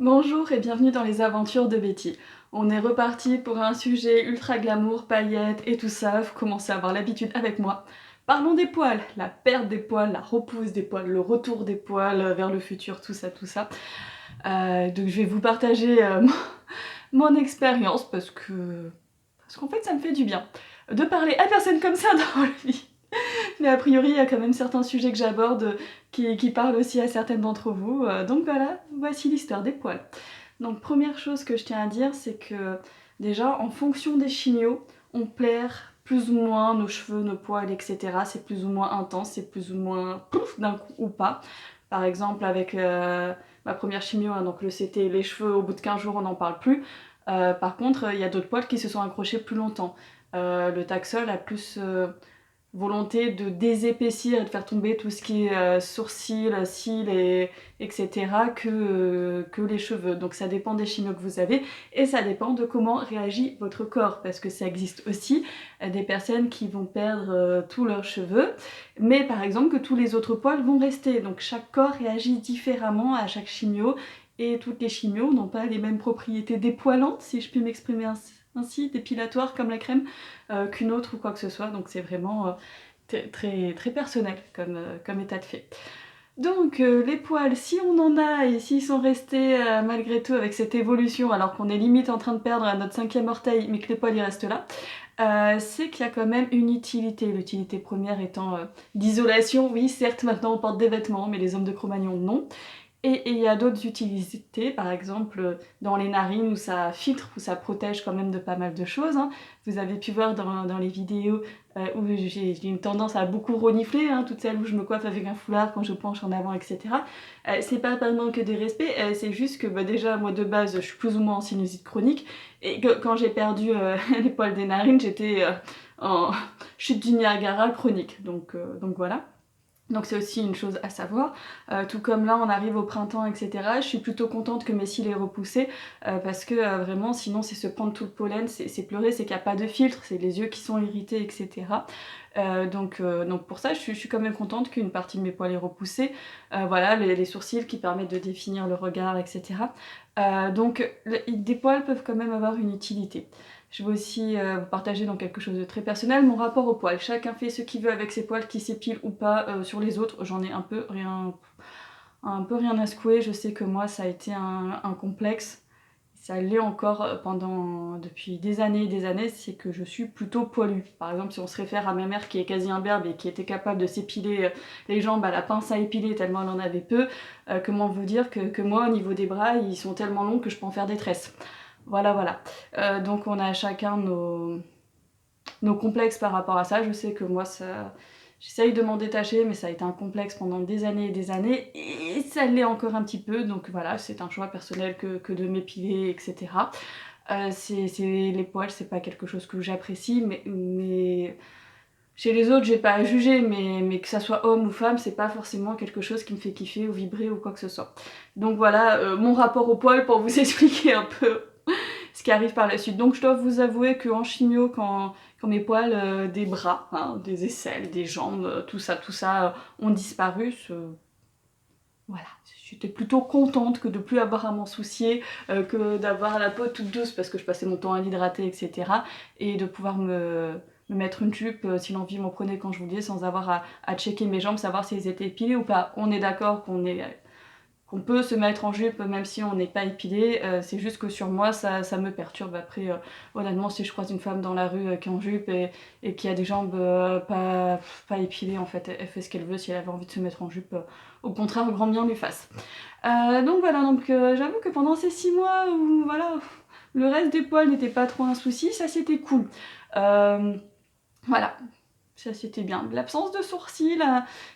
Bonjour et bienvenue dans les aventures de Betty. On est reparti pour un sujet ultra glamour, paillettes et tout ça, vous commencez à avoir l'habitude avec moi. Parlons des poils, la perte des poils, la repousse des poils, le retour des poils vers le futur, tout ça, tout ça. Donc je vais vous partager mon expérience parce qu'en fait ça me fait du bien de parler à personne comme ça dans la vie. Mais a priori il y a quand même certains sujets que j'aborde qui parlent aussi à certaines d'entre vous. Donc voilà, voici l'histoire des poils. Donc première chose que je tiens à dire, c'est que déjà en fonction des chimios, on perd plus ou moins nos cheveux, nos poils, etc. C'est plus ou moins intense, c'est plus ou moins pouf d'un coup ou pas. Par exemple avec ma première chimio, hein, donc c'était les cheveux, au bout de 15 jours on n'en parle plus. Par contre, il y a d'autres poils qui se sont accrochés plus longtemps. Le Taxol a plus volonté de désépaissir et de faire tomber tout ce qui est sourcils, cils, etc. que les cheveux. Donc ça dépend des chimios que vous avez et ça dépend de comment réagit votre corps, parce que ça existe aussi des personnes qui vont perdre tous leurs cheveux, mais par exemple que tous les autres poils vont rester. Donc chaque corps réagit différemment à chaque chimio et toutes les chimios n'ont pas les mêmes propriétés dépoilantes, si je puis m'exprimer ainsi, dépilatoires comme la crème, qu'une autre ou quoi que ce soit. Donc c'est vraiment très personnel comme état de fait. Donc les poils, si on en a et s'ils sont restés malgré tout avec cette évolution, alors qu'on est limite en train de perdre à notre 5e orteil, mais que les poils ils restent là, c'est qu'il y a quand même une utilité. L'utilité première étant d'isolation. Oui, certes, maintenant on porte des vêtements, mais les hommes de Cro-Magnon non. Et il y a d'autres utilités, par exemple dans les narines où ça filtre, où ça protège quand même de pas mal de choses. Hein. Vous avez pu voir dans les vidéos où j'ai une tendance à beaucoup renifler, hein, toutes celles où je me coiffe avec un foulard quand je penche en avant, etc. C'est pas par manque de respect, c'est juste que déjà moi de base je suis plus ou moins en sinusite chronique et que quand j'ai perdu les poils des narines, j'étais en chute du Niagara chronique. Donc voilà. Donc c'est aussi une chose à savoir, tout comme là on arrive au printemps, etc. Je suis plutôt contente que mes cils aient repoussé, parce que vraiment sinon c'est se prendre tout le pollen, c'est pleurer, c'est qu'il n'y a pas de filtre, c'est les yeux qui sont irrités, etc. Donc pour ça je suis quand même contente qu'une partie de mes poils aient repoussé. Voilà, les sourcils qui permettent de définir le regard, etc. Donc des poils peuvent quand même avoir une utilité. Je vais aussi vous partager dans quelque chose de très personnel mon rapport aux poils. Chacun fait ce qu'il veut avec ses poils, qui s'épile ou pas. Sur les autres, j'en ai un peu rien à secouer. Je sais que moi, ça a été un complexe. Ça l'est encore depuis des années, c'est que je suis plutôt poilue. Par exemple, si on se réfère à ma mère qui est quasi imberbe et qui était capable de s'épiler les jambes à la pince à épiler tellement elle en avait peu, comment vous dire que moi, au niveau des bras, ils sont tellement longs que je peux en faire des tresses. Voilà. Donc on a chacun nos complexes par rapport à ça. Je sais que moi, j'essaye de m'en détacher, mais ça a été un complexe pendant des années et ça l'est encore un petit peu. Donc voilà, c'est un choix personnel que de m'épiler, etc. Les poils, c'est pas quelque chose que j'apprécie, mais chez les autres, j'ai pas à juger, mais que ça soit homme ou femme, c'est pas forcément quelque chose qui me fait kiffer ou vibrer ou quoi que ce soit. Donc voilà, mon rapport aux poils pour vous expliquer un peu ce qui arrive par la suite. Donc je dois vous avouer qu'en chimio, quand mes poils des bras, hein, des aisselles, des jambes, tout ça ont disparu, voilà, j'étais plutôt contente que de plus avoir à m'en soucier, que d'avoir la peau toute douce parce que je passais mon temps à l'hydrater, etc. Et de pouvoir me mettre une jupe si l'envie m'en prenait quand je voulais, sans avoir à checker mes jambes, savoir si elles étaient épilées ou pas. On est d'accord qu'on peut se mettre en jupe même si on n'est pas épilé, c'est juste que sur moi ça me perturbe. Après honnêtement, si je croise une femme dans la rue qui est en jupe et qui a des jambes pas épilées, en fait elle fait ce qu'elle veut. Si elle avait envie de se mettre en jupe, au contraire, grand bien lui fasse. Donc voilà, j'avoue que pendant ces 6 mois où voilà, le reste des poils n'était pas trop un souci, ça c'était cool. Voilà, ça c'était bien. L'absence de sourcils,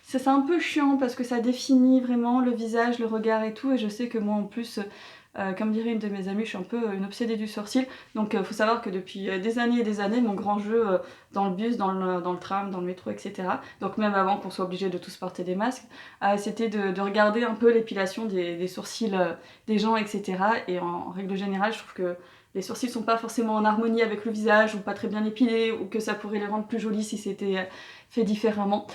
c'est un peu chiant parce que ça définit vraiment le visage, le regard et tout. Et je sais que moi en plus, comme dirait une de mes amies, je suis un peu une obsédée du sourcil. Donc faut savoir que depuis des années et des années, mon grand jeu dans le bus, dans le tram, dans le métro, etc. Donc même avant qu'on soit obligé de tous porter des masques, c'était de regarder un peu l'épilation des sourcils des gens, etc. Et en règle générale, je trouve que les sourcils sont pas forcément en harmonie avec le visage ou pas très bien épilés, ou que ça pourrait les rendre plus jolis si c'était fait différemment.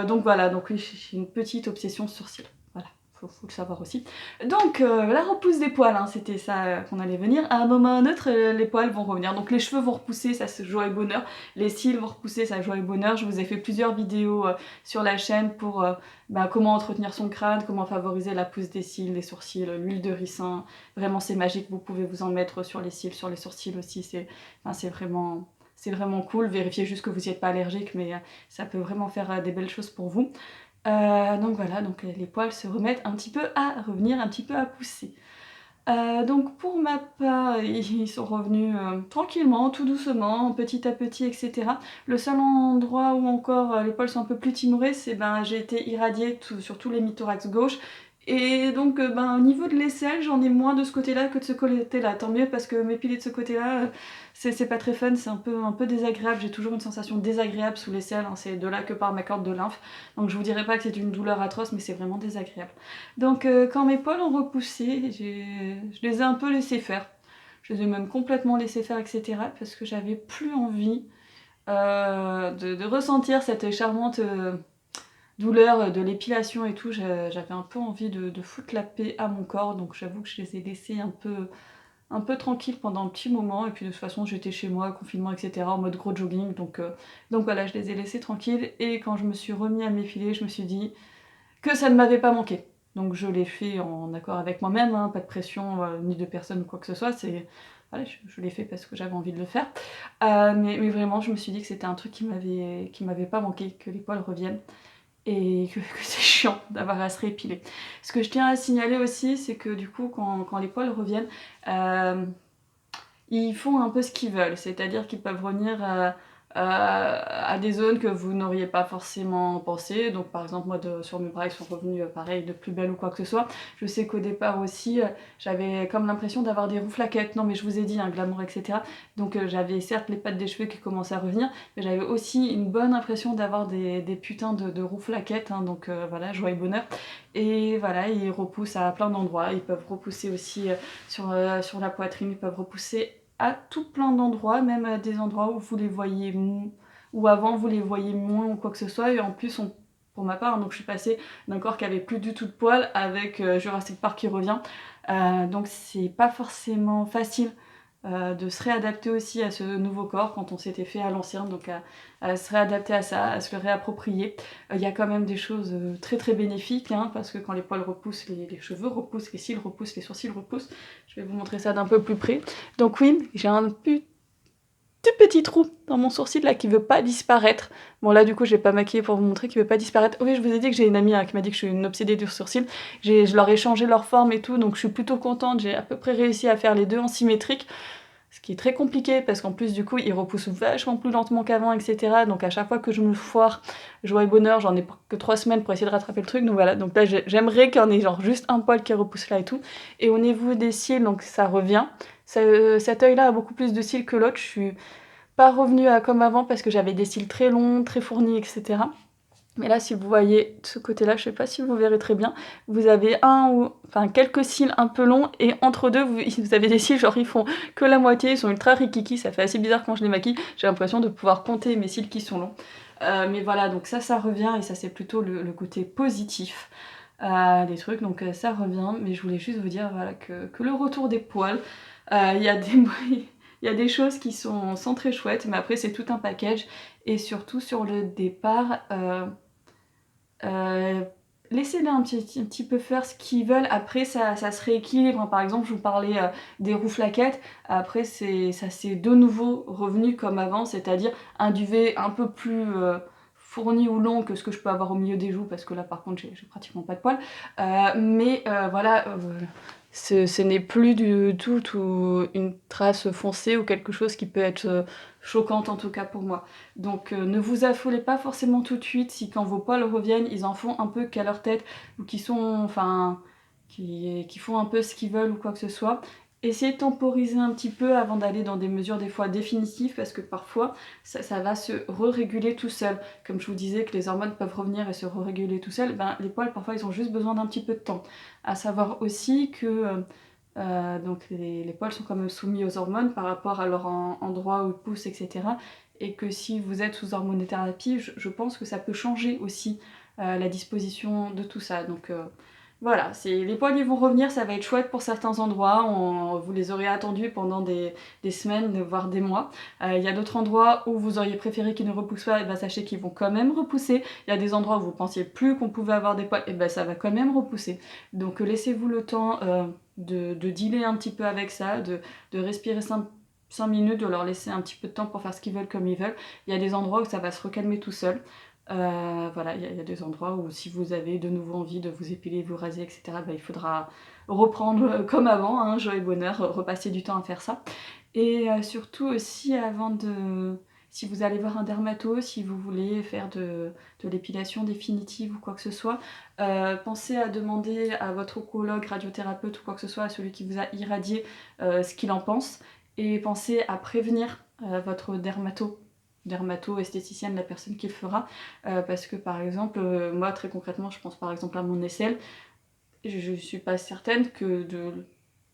Donc voilà, donc oui, j'ai une petite obsession sourcils. Voilà, faut le savoir aussi. Donc la repousse des poils, hein, c'était ça qu'on allait venir. À un moment ou à un autre, les poils vont revenir. Donc les cheveux vont repousser, ça c'est joie et bonheur. Les cils vont repousser, ça joie et bonheur. Je vous ai fait plusieurs vidéos sur la chaîne pour comment entretenir son crâne, comment favoriser la pousse des cils, des sourcils, l'huile de ricin. Vraiment c'est magique, vous pouvez vous en mettre sur les cils, sur les sourcils aussi. C'est vraiment cool. Vérifiez juste que vous n'y êtes pas allergique, mais ça peut vraiment faire des belles choses pour vous. Donc voilà, donc les poils se remettent un petit peu à revenir, un petit peu à pousser. Donc pour ma part, ils sont revenus tranquillement, tout doucement, petit à petit, etc. Le seul endroit où encore les poils sont un peu plus timorés, c'est j'ai été irradiée sur tous les mi-thorax gauche. Et donc au niveau de l'aisselle, j'en ai moins de ce côté-là que de ce côté-là. Tant mieux parce que m'épiler de ce côté-là, c'est pas très fun, c'est un peu désagréable. J'ai toujours une sensation désagréable sous l'aisselle, hein. C'est de là que part ma corde de lymphe. Donc je vous dirais pas que c'est une douleur atroce, mais c'est vraiment désagréable. Donc quand mes poils ont repoussé, je les ai un peu laissés faire. Je les ai même complètement laissés faire, etc. Parce que j'avais plus envie de ressentir cette charmante douleur de l'épilation et tout. J'avais un peu envie de foutre la paix à mon corps. Donc j'avoue que je les ai laissés un peu tranquilles pendant un petit moment. Et puis de toute façon, j'étais chez moi, confinement, etc. en mode gros jogging. Donc voilà, je les ai laissés tranquilles. Et quand je me suis remis à m'épiler, je me suis dit que ça ne m'avait pas manqué. Donc je l'ai fait en accord avec moi-même, hein, pas de pression ni de personne ou quoi que ce soit, voilà, je l'ai fait parce que j'avais envie de le faire. Mais vraiment, je me suis dit que c'était un truc qui m'avait pas manqué, que les poils reviennent. Et que c'est chiant d'avoir à se réépiler. Ce que je tiens à signaler aussi, c'est que du coup, quand les poils reviennent, ils font un peu ce qu'ils veulent. C'est-à-dire qu'ils peuvent revenir à des zones que vous n'auriez pas forcément pensé. Donc par exemple moi sur mes bras ils sont revenus pareil de plus belle ou quoi que ce soit. Je sais qu'au départ aussi j'avais comme l'impression d'avoir des rouflaquettes. Non mais je vous ai dit un glamour etc. Donc j'avais certes les pattes des cheveux qui commençaient à revenir, mais j'avais aussi une bonne impression d'avoir des putains de rouflaquettes, hein. Donc voilà, joie et bonheur. Et voilà, ils repoussent à plein d'endroits. Ils peuvent repousser aussi sur la poitrine, ils peuvent repousser à tout plein d'endroits, même à des endroits où vous les voyez ou avant vous les voyez moins ou quoi que ce soit. Et en plus, pour ma part, donc je suis passée d'un corps qui avait plus du tout de poils avec Jurassic Park qui revient. Donc c'est pas forcément facile de se réadapter aussi à ce nouveau corps quand on s'était fait à l'ancien, donc à se réadapter à ça, à se le réapproprier. Il y a quand même des choses très très bénéfiques, hein, parce que quand les poils repoussent, les cheveux repoussent, les cils repoussent, les sourcils repoussent. Je vais vous montrer ça d'un peu plus près. Donc oui, j'ai un tout petit trou dans mon sourcil là qui veut pas disparaître. Bon là du coup j'ai pas maquillé pour vous montrer qu'il veut pas disparaître. Oui, je vous ai dit que j'ai une amie qui m'a dit que je suis une obsédée du sourcil. Je leur ai changé leur forme et tout, donc je suis plutôt contente. J'ai à peu près réussi à faire les deux en symétrique. Ce qui est très compliqué parce qu'en plus du coup ils repoussent vachement plus lentement qu'avant, etc. Donc à chaque fois que je me foire, joie et bonheur, j'en ai pour que 3 semaines pour essayer de rattraper le truc. Donc voilà, donc là j'aimerais qu'il y en ait genre juste un poil qui repousse là et tout. Et au niveau des cils, donc ça revient. Cet œil là a beaucoup plus de cils que l'autre. Je suis pas revenue à comme avant parce que j'avais des cils très longs, très fournis, etc. Mais là, si vous voyez de ce côté-là, je sais pas si vous verrez très bien, vous avez quelques cils un peu longs, et entre deux, vous avez des cils, genre ils font que la moitié, ils sont ultra rikiki, ça fait assez bizarre quand je les maquille, j'ai l'impression de pouvoir compter mes cils qui sont longs. Mais voilà, donc ça revient, et ça c'est plutôt le côté positif des trucs, donc ça revient, mais je voulais juste vous dire voilà, que le retour des poils, il y a des... Il y a des choses qui sont très chouettes, mais après c'est tout un package, et surtout sur le départ... laissez-les un petit peu faire ce qu'ils veulent, après ça se rééquilibre. Par exemple, je vous parlais des rouflaquettes, après ça c'est de nouveau revenu comme avant, c'est-à-dire un duvet un peu plus fourni ou long que ce que je peux avoir au milieu des joues, parce que là par contre j'ai pratiquement pas de poils, mais voilà, ce n'est plus du tout une trace foncée ou quelque chose qui peut être choquante en tout cas pour moi. Donc ne vous affolez pas forcément tout de suite si quand vos poils reviennent, ils en font un peu qu'à leur tête, ou qui font un peu ce qu'ils veulent ou quoi que ce soit. Essayez de temporiser un petit peu avant d'aller dans des mesures des fois définitives, parce que parfois ça va se re-réguler tout seul. Comme je vous disais que les hormones peuvent revenir et se re-réguler tout seul, les poils parfois ils ont juste besoin d'un petit peu de temps. À savoir aussi que donc les poils sont quand même soumis aux hormones par rapport à leur endroit où ils poussent, etc. Et que si vous êtes sous hormonothérapie, je pense que ça peut changer aussi la disposition de tout ça. Donc Voilà, les poils ils vont revenir, ça va être chouette pour certains endroits, vous les aurez attendus pendant des semaines, voire des mois. Il y a d'autres endroits où vous auriez préféré qu'ils ne repoussent pas, et ben sachez qu'ils vont quand même repousser. Il y a des endroits où vous pensiez plus qu'on pouvait avoir des poils, et ben ça va quand même repousser. Donc laissez-vous le temps de dealer un petit peu avec ça, de respirer 5 minutes, de leur laisser un petit peu de temps pour faire ce qu'ils veulent comme ils veulent. Il y a des endroits où ça va se recalmer tout seul. Voilà, il y a des endroits où si vous avez de nouveau envie de vous épiler, vous raser, etc., bah, il faudra reprendre comme avant, hein, joie et bonheur, repasser du temps à faire ça. Et surtout aussi avant de... Si vous allez voir un dermato, si vous voulez faire de l'épilation définitive ou quoi que ce soit, pensez à demander à votre oncologue, radiothérapeute ou quoi que ce soit, à celui qui vous a irradié, ce qu'il en pense. Et pensez à prévenir votre dermato-esthéticienne, la personne qui le fera, parce que par exemple, moi très concrètement, je pense par exemple à mon aisselle, je suis pas certaine que de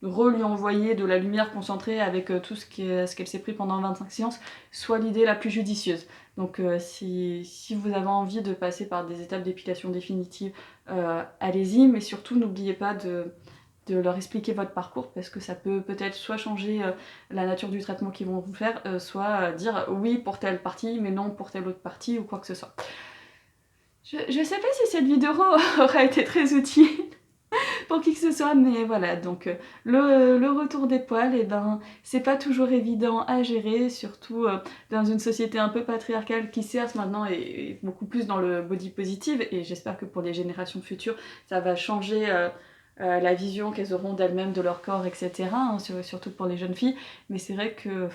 lui envoyer de la lumière concentrée avec tout ce qu'elle s'est pris pendant 25 séances soit l'idée la plus judicieuse. Donc si vous avez envie de passer par des étapes d'épilation définitive, allez-y, mais surtout n'oubliez pas de leur expliquer votre parcours, parce que ça peut peut-être soit changer la nature du traitement qu'ils vont vous faire, soit dire oui pour telle partie mais non pour telle autre partie ou quoi que ce soit. Je sais pas si cette vidéo aura été très utile pour qui que ce soit, mais voilà, donc le retour des poils, et ben c'est pas toujours évident à gérer, surtout dans une société un peu patriarcale qui certes maintenant est beaucoup plus dans le body positive, et j'espère que pour les générations futures ça va changer la vision qu'elles auront d'elles-mêmes, de leur corps, etc. hein, surtout pour les jeunes filles, mais c'est vrai que,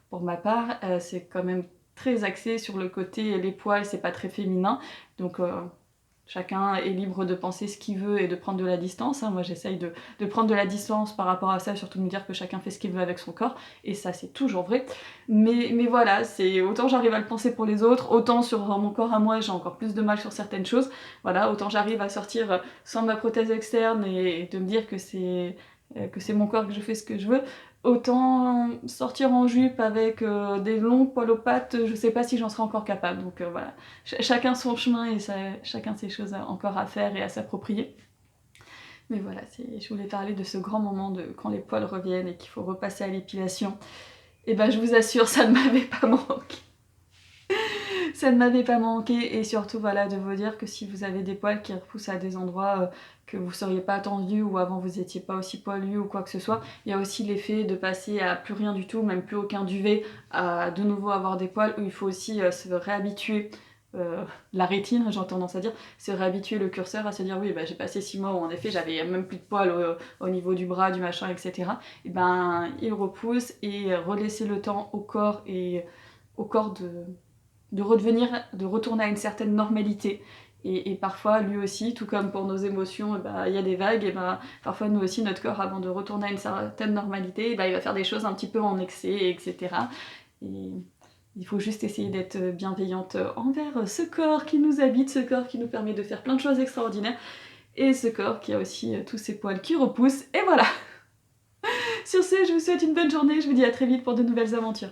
pour ma part, c'est quand même très axé sur le côté les poils, c'est pas très féminin, donc chacun est libre de penser ce qu'il veut et de prendre de la distance. Hein. Moi j'essaye de prendre de la distance par rapport à ça, surtout de me dire que chacun fait ce qu'il veut avec son corps, et ça c'est toujours vrai. Mais voilà, c'est autant j'arrive à le penser pour les autres, autant sur mon corps à moi j'ai encore plus de mal sur certaines choses. Voilà, autant j'arrive à sortir sans ma prothèse externe et de me dire que c'est mon corps, que je fais ce que je veux. Autant sortir en jupe avec des longs poils aux pattes, je sais pas si j'en serais encore capable. Donc voilà, chacun son chemin et chacun ses choses encore à faire et à s'approprier. Mais voilà, je voulais parler de ce grand moment de quand les poils reviennent et qu'il faut repasser à l'épilation. Et ben je vous assure, ça ne m'avait pas manqué. Ça ne m'avait pas manqué, et surtout voilà, de vous dire que si vous avez des poils qui repoussent à des endroits que vous ne seriez pas attendu, ou avant vous n'étiez pas aussi poilu ou quoi que ce soit, il y a aussi l'effet de passer à plus rien du tout, même plus aucun duvet, à de nouveau avoir des poils, où il faut aussi se réhabituer. La rétine, j'ai tendance à dire, se réhabituer le curseur à se dire oui, bah, j'ai passé 6 mois où en effet j'avais même plus de poils au niveau du bras, du machin, etc. Et ben il repousse, et relaisser le temps au corps et au corps de retourner à une certaine normalité. Et parfois, lui aussi, tout comme pour nos émotions, il y a des vagues, et parfois nous aussi, notre corps, avant de retourner à une certaine normalité, il va faire des choses un petit peu en excès, etc. Et il faut juste essayer d'être bienveillante envers ce corps qui nous habite, ce corps qui nous permet de faire plein de choses extraordinaires, et ce corps qui a aussi tous ces poils qui repoussent, et voilà. Sur ce, je vous souhaite une bonne journée, je vous dis à très vite pour de nouvelles aventures.